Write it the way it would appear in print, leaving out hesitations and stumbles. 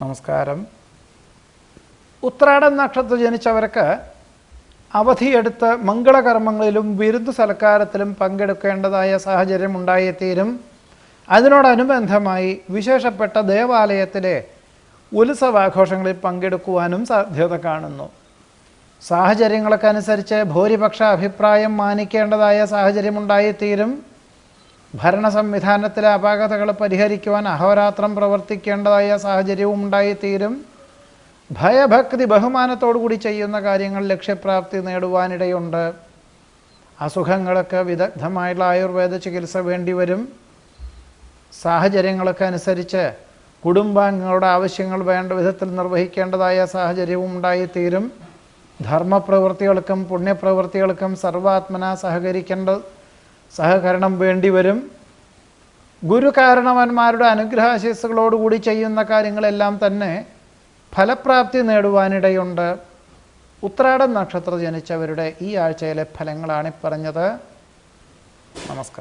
നമസ്കാരം. ഉത്രാടം നക്ഷത്രം ജനിച്ചവർക്ക് അവധിയെടുത്ത് മംഗളകർമ്മങ്ങളിലും വിരുദ്ധ സൽക്കാരത്തിലും പങ്കെടുക്കേണ്ടതായ സാഹചര്യം ഉണ്ടായിത്തീരും. അതിനോടനുബന്ധമായി വിശേഷപ്പെട്ട ദേവാലയത്തിലെ ഉത്സവാഘോഷങ്ങളിൽ പങ്കെടുക്കുവാനും സാധ്യത കാണുന്നു. സാഹചര്യങ്ങൾക്കനുസരിച്ച് ഭൂരിപക്ഷ അഭിപ്രായം മാനിക്കേണ്ടതായ സാഹചര്യം ഉണ്ടായിത്തീരും. ഭരണ സംവിധാനത്തിലെ അപാകതകൾ പരിഹരിക്കുവാൻ അഹോരാത്രം പ്രവർത്തിക്കേണ്ടതായ സാഹചര്യവും ഉണ്ടായിത്തീരും. ഭയഭക്തി ബഹുമാനത്തോടുകൂടി ചെയ്യുന്ന കാര്യങ്ങൾ ലക്ഷ്യപ്രാപ്തി നേടുവാനിടയുണ്ട്. അസുഖങ്ങൾക്ക് വിദഗ്ധമായുള്ള ആയുർവേദ ചികിത്സ വേണ്ടിവരും. സാഹചര്യങ്ങൾക്കനുസരിച്ച് കുടുംബാംഗങ്ങളുടെ ആവശ്യങ്ങൾ വേണ്ട വിധത്തിൽ നിർവഹിക്കേണ്ടതായ സാഹചര്യവും ഉണ്ടായിത്തീരും. ധർമ്മപ്രവൃത്തികൾക്കും പുണ്യപ്രവൃത്തികൾക്കും സർവാത്മന സഹകരണം വേണ്ടിവരും. ഗുരുകാരണവന്മാരുടെ അനുഗ്രഹാശീസ്സുകളോടുകൂടി ചെയ്യുന്ന കാര്യങ്ങളെല്ലാം തന്നെ ഫലപ്രാപ്തി നേടുവാനിടയുണ്ട്. ഉത്രാടം നക്ഷത്രം ജനിച്ചവരുടെ ഈ ആഴ്ചയിലെ ഫലങ്ങളാണ് പറഞ്ഞത്. നമസ്കാരം.